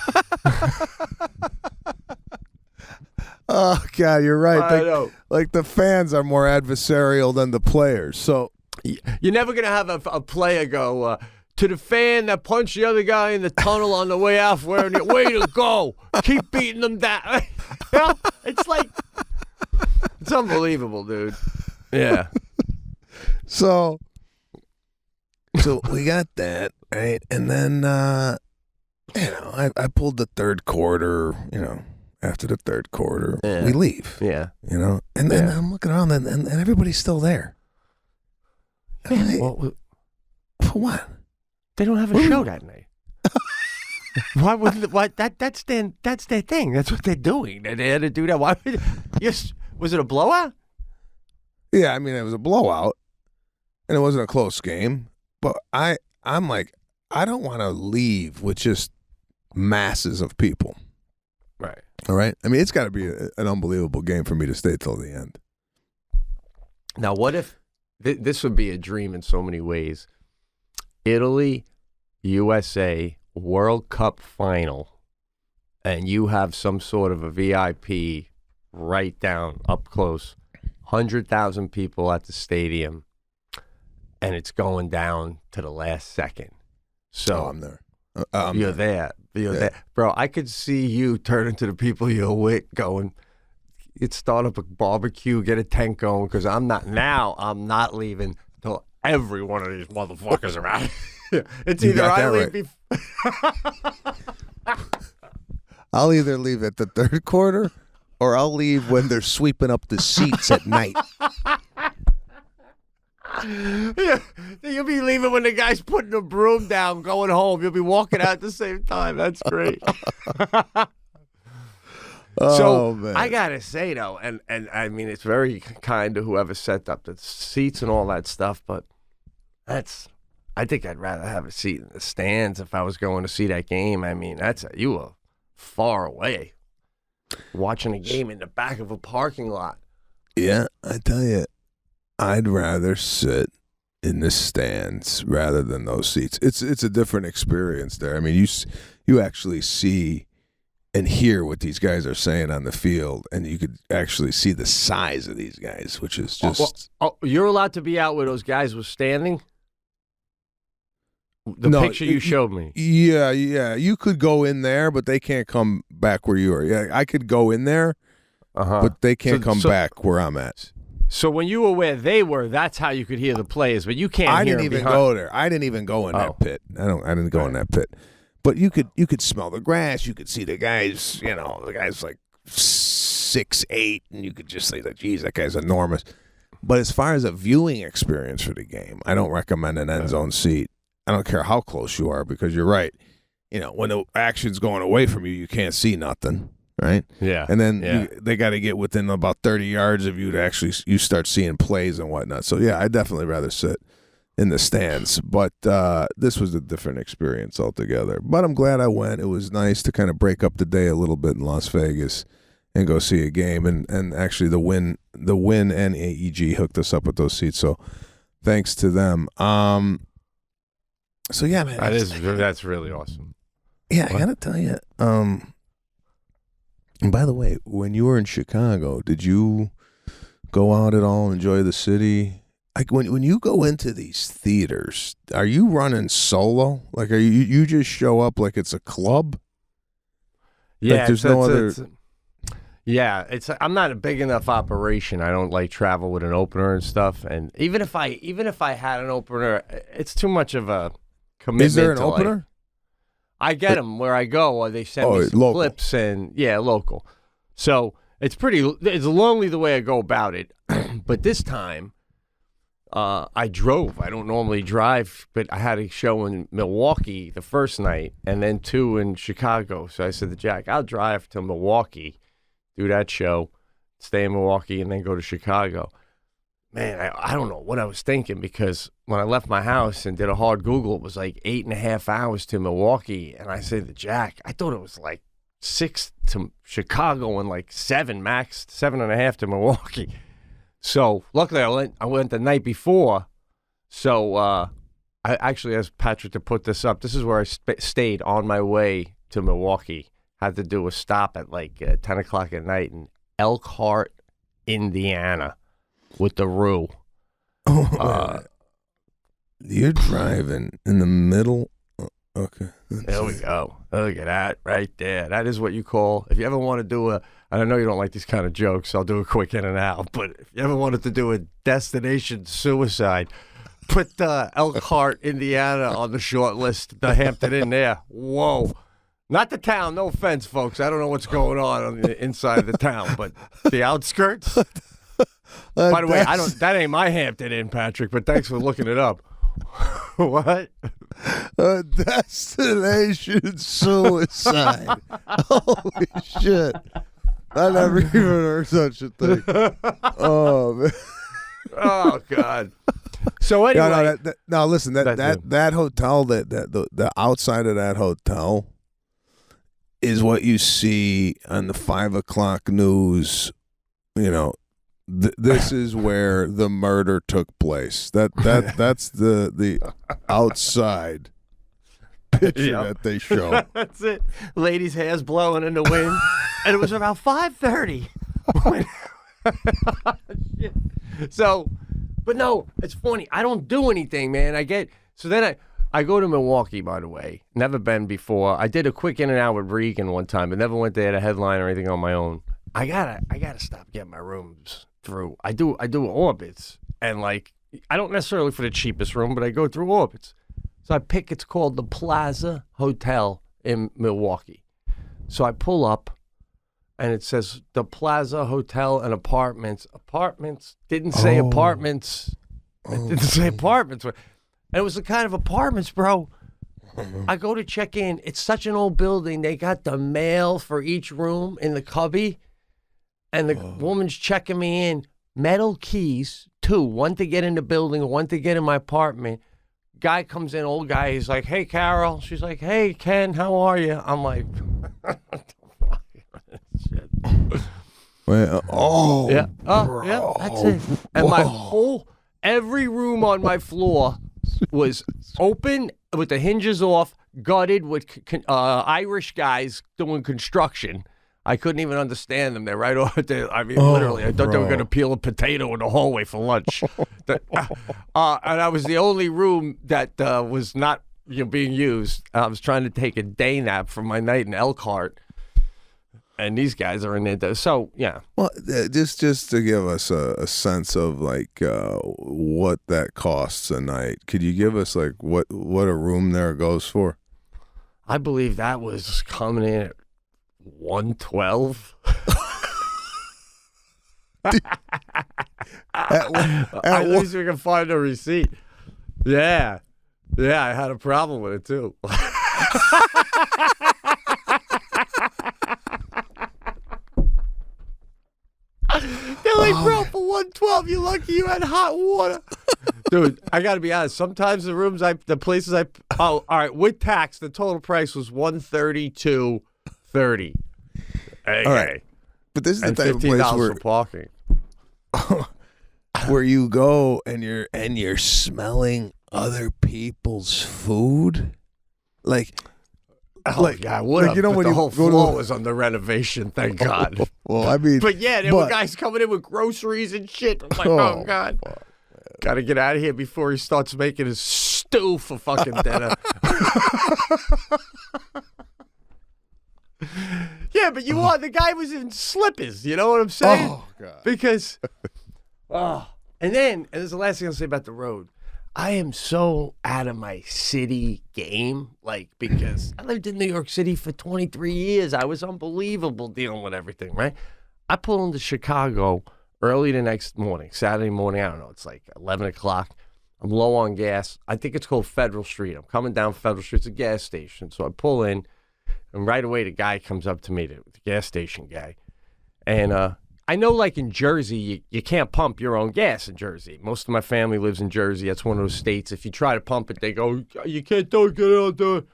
Oh God, you're right. I know. Like the fans are more adversarial than the players. So you're never gonna have a player go to the fan that punched the other guy in the tunnel on the way out, wearing it. Way to go! Keep beating them down. It's like it's unbelievable, dude. Yeah. So we got that right, and then I pulled the third quarter. After the third quarter, we leave. Yeah. And then I'm looking around, and everybody's still there. For what? They don't have a show that night. Why would? Why that's their thing. That's what they're doing. They had to do that. Why? Was it a blowout? Yeah, I mean it was a blowout, and it wasn't a close game. But I'm like, I don't want to leave with just masses of people. Right. All right. I mean, it's got to be an unbelievable game for me to stay till the end. Now, what if this would be a dream in so many ways? Italy, USA, World Cup final, and you have some sort of a VIP right down up close, 100,000 people at the stadium, and it's going down to the last second. So I'm there. You're there. Bro, I could see you turning to the people you're with going, you'd start up a barbecue, get a tent going, because I'm not leaving till every one of these motherfuckers are out. It's You either got I that leave right. I'll either leave at the third quarter or I'll leave when they're sweeping up the seats at night. Yeah, you'll be leaving when the guy's putting the broom down, going home. You'll be walking out at the same time. That's great. So man. I gotta say though, and I mean it's very kind to whoever set up the seats and all that stuff, but I think I'd rather have a seat in the stands if I was going to see that game. I mean, you were far away watching a game in the back of a parking lot. Yeah, I tell you, I'd rather sit in the stands rather than those seats. It's a different experience there. I mean, you actually see and hear what these guys are saying on the field, and you could actually see the size of these guys, which is just... You're allowed to be out where those guys were standing? The picture you showed me. Yeah. You could go in there, but they can't come back where you are. Yeah, I could go in there, but they can't come back where I'm at. So when you were where they were, that's how you could hear the players, but you can't I hear didn't them even go there. I didn't even go in that pit. I didn't go in that pit. But you could smell the grass. You could see the guys. The guy's like 6'8", and you could just say that, geez, that guy's enormous. But as far as a viewing experience for the game, I don't recommend an end zone seat. I don't care how close you are, because you're right. When the action's going away from you, you can't see nothing, right? Yeah. And then they got to get within about 30 yards of you to actually you start seeing plays and whatnot. So yeah, I'd definitely rather sit in the stands, but this was a different experience altogether. But I'm glad I went. It was nice to kind of break up the day a little bit in Las Vegas and go see a game. And actually, the Win and AEG hooked us up with those seats. So thanks to them. So yeah, man, that's really awesome. Yeah, I gotta tell you. And by the way, when you were in Chicago, did you go out at all? Enjoy the city? Like when you go into these theaters, are you running solo? Like, are you just show up like it's a club? Yeah, like there's no other. I'm not a big enough operation. I don't like travel with an opener and stuff. And even if I had an opener, it's too much of a commitment. Is there an opener? I get them where I go, or they send me some clips, and local. So it's lonely the way I go about it. But this time, I drove. I don't normally drive, but I had a show in Milwaukee the first night, and then 2 in Chicago. So I said to Jack, I'll drive to Milwaukee, do that show, stay in Milwaukee, and then go to Chicago. Man, I don't know what I was thinking, because when I left my house and did a hard Google, it was like 8.5 hours to Milwaukee. And I said to Jack, I thought it was like 6 to Chicago and like 7 max, 7.5 to Milwaukee. So luckily I went the night before. So I actually asked Patrick to put this up. This is where I stayed on my way to Milwaukee. Had to do a stop at like 10 o'clock at night in Elkhart, Indiana, with the Roo. You're driving in the middle. Okay. There we go. Look at that right there. That is what you call, if you ever want to do and I know you don't like these kind of jokes, I'll do a quick in and out, but if you ever wanted to do a destination suicide, put Elkhart, Indiana on the short list, the Hampton Inn there. Whoa. Not the town, no offense, folks. I don't know what's going on the inside of the town, but the outskirts. By the way, that ain't my Hampton Inn, Patrick, but thanks for looking it up. What? A destination suicide. Holy shit. I never even heard such a thing. Oh, man. Oh, God. So anyway. No, listen, that hotel, the outside of that hotel is what you see on the 5 o'clock news. This is where the murder took place. That's the outside picture that they show. That's it. Ladies' hair's blowing in the wind, and it was about 5:30. So, but no, it's funny. I don't do anything, man. Then I go to Milwaukee, by the way. Never been before. I did a quick in and out with Regan one time, but never went there to headline or anything on my own. I gotta stop getting my rooms through. I do Orbitz, and like I don't necessarily for the cheapest room, but I go through Orbitz. So I pick. It's called the Plaza Hotel in Milwaukee. So I pull up, and it says the Plaza Hotel and Apartments. Apartments didn't say apartments. It didn't say apartments. And it was the kind of apartments, bro. I go to check in. It's such an old building. They got the mail for each room in the cubby. And the woman's checking me in. Metal keys, 2. One to get in the building, one to get in my apartment. Guy comes in, old guy. He's like, hey, Carol. She's like, hey, Ken, how are you? I'm like, what the fuck? Shit. Well, Yeah. bro. Yeah, that's it. And my every room on my floor was open with the hinges off, gutted with Irish guys doing construction. I couldn't even understand them. They're right over there. I mean, literally, I thought they were going to peel a potato in the hallway for lunch. And I was the only room that was not being used. I was trying to take a day nap from my night in Elkhart. And these guys are in there. So, yeah. Well, just to give us a sense of like what that costs a night, could you give us like what a room there goes for? I believe that was coming in at 112. At least we can find a receipt. Yeah, I had a problem with it too. They're like, bro, for 112, you're lucky you had hot water. Dude, I got to be honest. Sometimes the places all right, with tax, the total price was $132.30. All right, but this is the type of place where for parking, where you go and you're smelling other people's food, like. Oh, like, yeah, what like, you know, when the you whole go floor was under renovation, thank God. Well, I mean, but yeah, there were guys coming in with groceries and shit. I'm like, oh God, got to get out of here before he starts making his stew for fucking dinner. Yeah, but the guy was in slippers. You know what I'm saying? Oh God. Because, and there's the last thing I'll say about the road. I am so out of my city game, like, because I lived in New York City for 23 years. I was unbelievable dealing with everything, right? I pull into Chicago early the next morning, Saturday morning. I don't know. It's like 11 o'clock. I'm low on gas. I think it's called Federal Street. I'm coming down Federal Street. It's a gas station. So I pull in, and right away the guy comes up to me, the gas station guy. And I know, like in Jersey, you can't pump your own gas in Jersey. Most of my family lives in Jersey. That's one of those states. If you try to pump it, they go, you can't do it, get out there.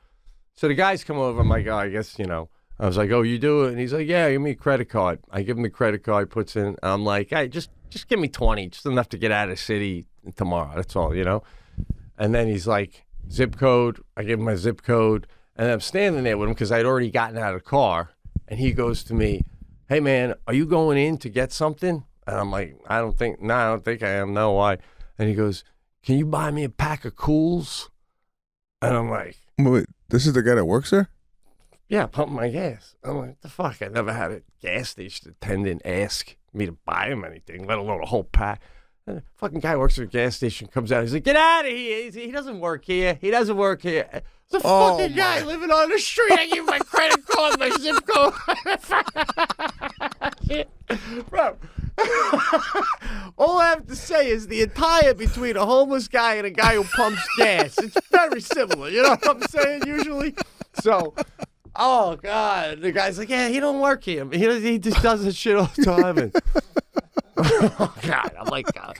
So the guys come over. I'm like, oh, I guess, I was like, oh, you do it? And he's like, yeah, give me a credit card. I give him the credit card, puts in. I'm like, hey, just give me 20, just enough to get out of the city tomorrow. That's all, And then he's like, zip code. I give him my zip code. And I'm standing there with him because I'd already gotten out of the car. And he goes to me, hey, man, are you going in to get something? And I'm like, I don't think I am. No, why? And he goes, can you buy me a pack of Cools? And I'm like, wait, this is the guy that works there? Yeah, pump my gas. I'm like, what the fuck? I never had a gas station attendant ask me to buy him anything, let alone a whole pack. And the fucking guy works at a gas station, comes out, he's like, get out of here. He doesn't work here. He doesn't work here. It's a fucking guy living on the street. I give him my credit card, my zip code. Bro, all I have to say is the attire between a homeless guy and a guy who pumps gas. It's very similar. You know what I'm saying, usually? So, oh, God. The guy's like, yeah, he don't work here. He just does this shit all the time. And, oh, God. I'm like, God.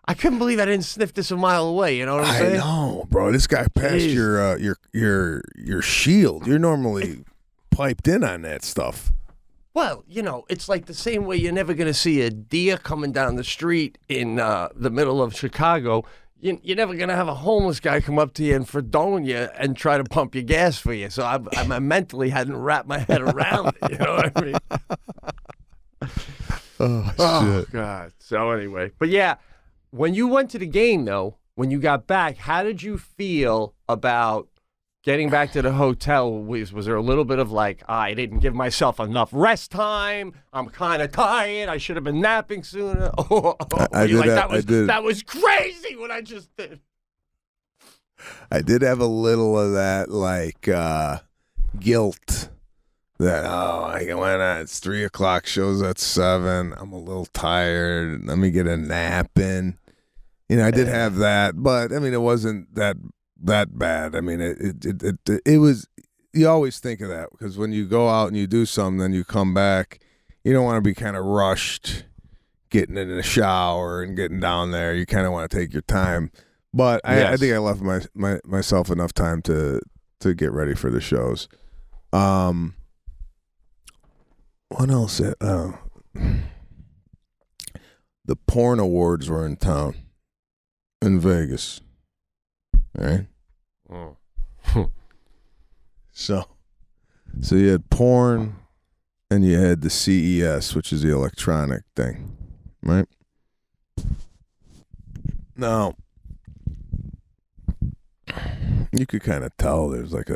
I couldn't believe I didn't sniff this a mile away. You know what I'm saying? I know, bro. This guy passed your shield. You're normally piped in on that stuff. Well, it's like the same way you're never going to see a deer coming down the street in the middle of Chicago. You're never going to have a homeless guy come up to you and Fredone you and try to pump your gas for you. So I mentally hadn't wrapped my head around it. You know what I mean? Oh, shit. God. So anyway, but yeah, when you went to the game, though, when you got back, how did you feel about getting back to the hotel, was there a little bit of like, I didn't give myself enough rest time. I'm kind of tired. I should have been napping sooner. I did. That was crazy what I just did. I did have a little of that, like, guilt that, I went on, it's 3 o'clock, show's at 7. I'm a little tired. Let me get a nap in. I did have that, but, I mean, it wasn't that bad. I mean, it was, you always think of that because when you go out and you do something, then you come back, you don't want to be kind of rushed getting in the shower and getting down there. You kind of want to take your time. But I think I left myself enough time to get ready for the shows. What else? The porn awards were in town, in Vegas. All right. Oh. So you had porn, and you had the CES, which is the electronic thing, right? Now, you could kind of tell there's like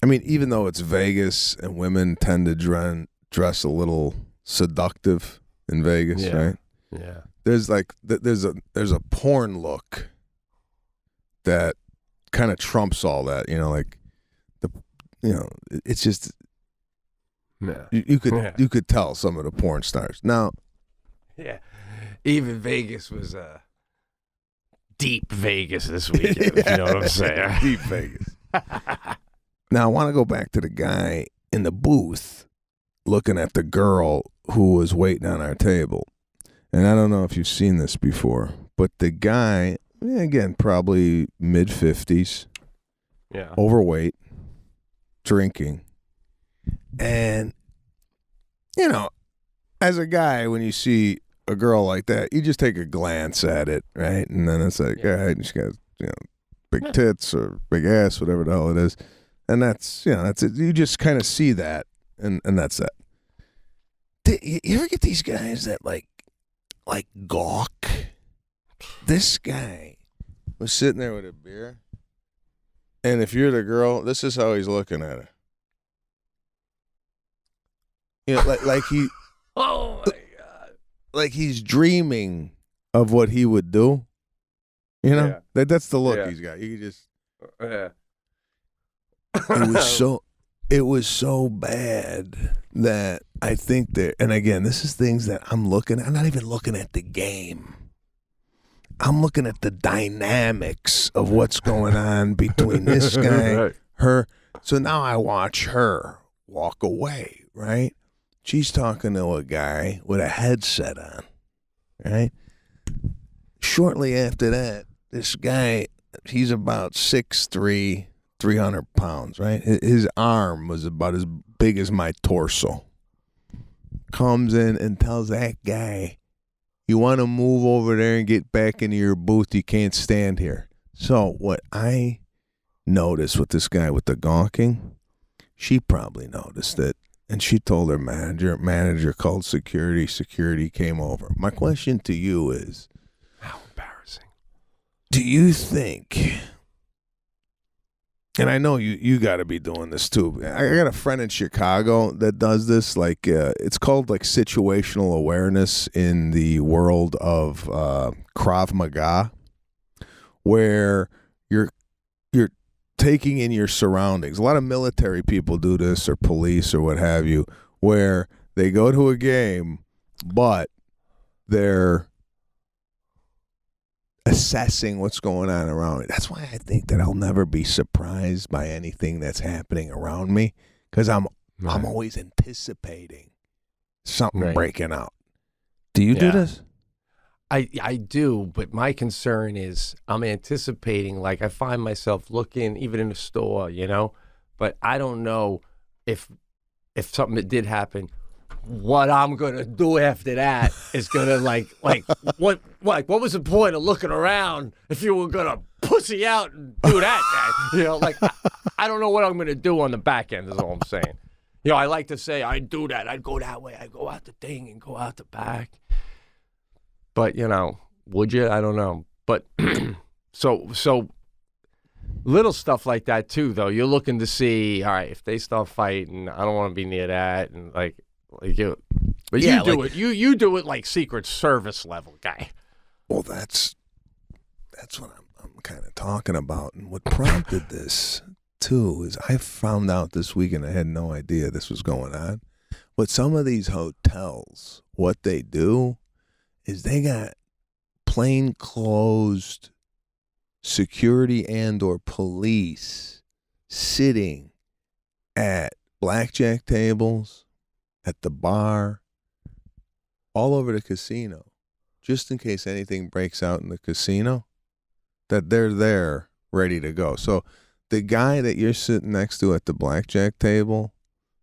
I mean, even though it's Vegas and women tend to dress a little seductive in Vegas, right? Yeah. There's like there's a porn look that kind of trumps all that, like it's just you could tell some of the porn stars. Now, even Vegas was deep Vegas this weekend, if you know what I'm saying. Deep Vegas. Now, I want to go back to the guy in the booth looking at the girl who was waiting on our table. And I don't know if you've seen this before, but the guy, again, probably mid-50s, overweight, drinking. And, as a guy, when you see a girl like that, you just take a glance at it, right? And then it's like, all right, she got, big tits or big ass, whatever the hell it is. And that's it. You just kind of see that, and that's that. You ever get these guys that like gawk? This guy was sitting there with a beer, and if you're the girl, this is how he's looking at her. Like he. Oh my God! Like he's dreaming of what he would do. That's the look he's got. You can just. It was so bad that I think that, and again, this is things that I'm not even looking at the game. I'm looking at the dynamics of what's going on between this guy, her. So now I watch her walk away, right? She's talking to a guy with a headset on, right? Shortly after that, this guy, he's about 6'3", 300 pounds, right? His arm was about as big as my torso. Comes in and tells that guy, you want to move over there and get back into your booth, you can't stand here. So what I noticed with this guy with the gawking, she probably noticed it. And she told her manager called security came over. My question to you is, how embarrassing. Do you think, and I know you got to be doing this too. I got a friend in Chicago that does this. Like it's called like situational awareness in the world of Krav Maga, where you're taking in your surroundings. A lot of military people do this, or police, or what have you, where they go to a game, but they're assessing what's going on around it. That's why I think that I'll never be surprised by anything that's happening around me, because I'm always anticipating something breaking out. Do you do this? I do, but my concern is I'm anticipating, like I find myself looking even in the store, but I don't know if something that did happen, what I'm gonna do after that is gonna like what was the point of looking around if you were gonna pussy out and do that? I don't know what I'm gonna do on the back end is all I'm saying. I like to say I'd do that, I'd go that way, I'd go out the thing and go out the back. But would you? I don't know. But so Little stuff like that too, though. You're looking to see, all right, if they start fighting, I don't want to be near that, and like you. But Yeah, you do like- it. You do it like Secret Service level guy. Well, that's what I'm kind of talking about. And what prompted this, too, is I found out this weekend, I had no idea this was going on. But some of these hotels, what they do is they got plainclothes security and or police sitting at blackjack tables, at the bar, all over the casino, just in case anything breaks out in the casino, that they're there ready to go. So the guy that you're sitting next to at the blackjack table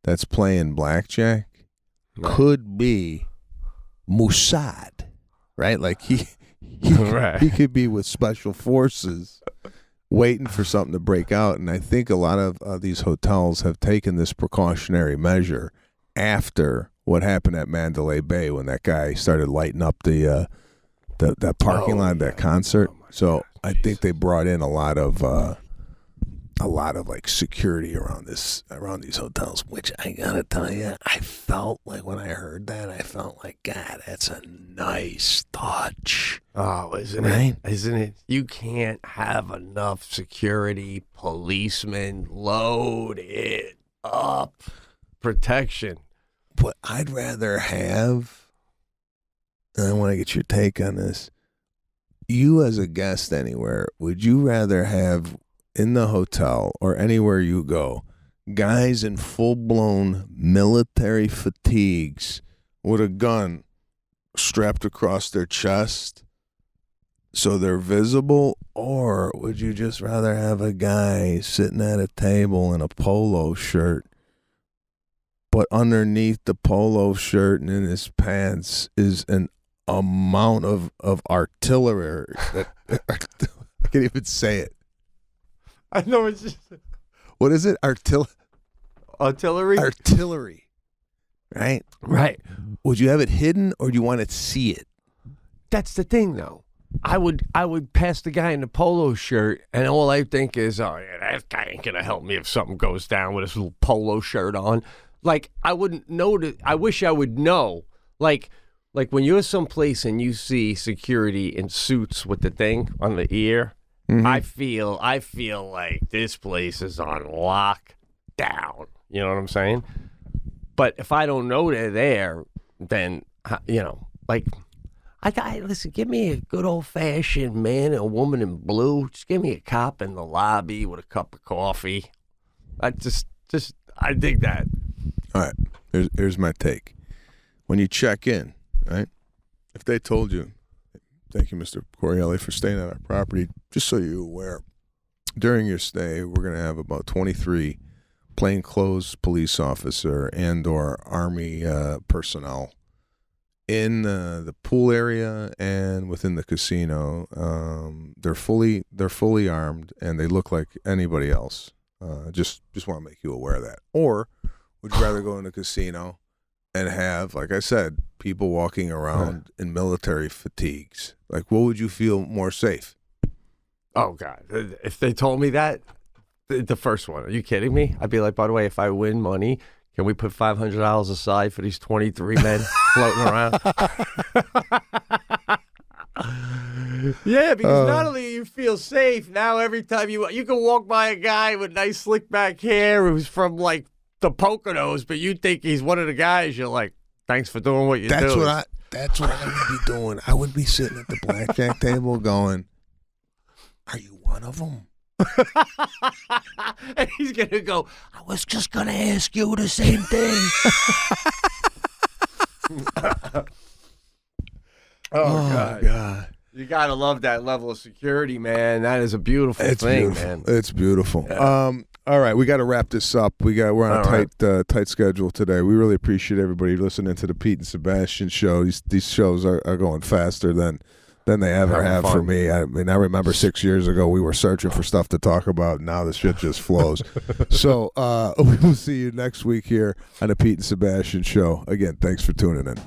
that's playing blackjack could be Mossad, right? Like he Right. he could be with special forces waiting for something to break out. And I think a lot of these hotels have taken this precautionary measure after what happened at Mandalay Bay when that guy started lighting up the parking lot of that concert. So I think they brought in a lot of like security around these hotels, which I gotta tell you, I felt like when I heard that, I felt like, God, that's a nice touch. Oh, isn't Right? it? Isn't it? You can't have enough security, policemen, load it up, protection. But I'd rather have, and I want to get your take on this, you as a guest anywhere, would you rather have in the hotel or anywhere you go, guys in full-blown military fatigues with a gun strapped across their chest so they're visible, or would you just rather have a guy sitting at a table in a polo shirt, but underneath the polo shirt and in his pants is an amount of artillery that I can't even say it. I know it's just What is it? artillery. Artillery. Right? Right. Would you have it hidden or do you want to see it? That's the thing, though. I would pass the guy in the polo shirt, and all I think is, oh yeah, that guy ain't gonna help me if something goes down with his little polo shirt on. Like I wouldn't know that. I wish I would know. Like when you're someplace and you see security in suits with the thing on the ear. Mm-hmm. I feel like this place is on lockdown. You know what I'm saying? But if I don't know they're there, then like listen, give me a good old fashioned man and a woman in blue. Just give me a cop in the lobby with a cup of coffee. I dig that. All right. Here's my take. When you check in, right? If they told you, thank you, Mr. Correale, for staying at our property, just so you're aware, during your stay, we're going to have about 23 plainclothes police officer and or Army personnel in the pool area and within the casino. They're fully armed and they look like anybody else. Just want to make you aware of that. Or would you rather go in the casino and have, like I said, people walking around in military fatigues? Like, what would you feel more safe? Oh God! If they told me that, the first one, are you kidding me? I'd be like, by the way, if I win money, can we put $500 aside for these 23 men floating around? Yeah, because not only you feel safe, now every time you can walk by a guy with nice slick back hair who's from like the Poconos, but you think he's one of the guys. You're like, thanks for doing what you do. That's what I would be doing. I would be sitting at the blackjack table going, "Are you one of them?" And he's gonna go, I was just gonna ask you the same thing. Oh God. You gotta love that level of security, man. That is a beautiful thing, beautiful. man. It's beautiful. Yeah. All right, we got to wrap this up. We're on a tight schedule today. We really appreciate everybody listening to the Pete and Sebastian show. These shows are going faster than they ever have for me. I mean, I remember 6 years ago we were searching for stuff to talk about. Now the shit just flows. So we will see you next week here on the Pete and Sebastian show. Again, thanks for tuning in.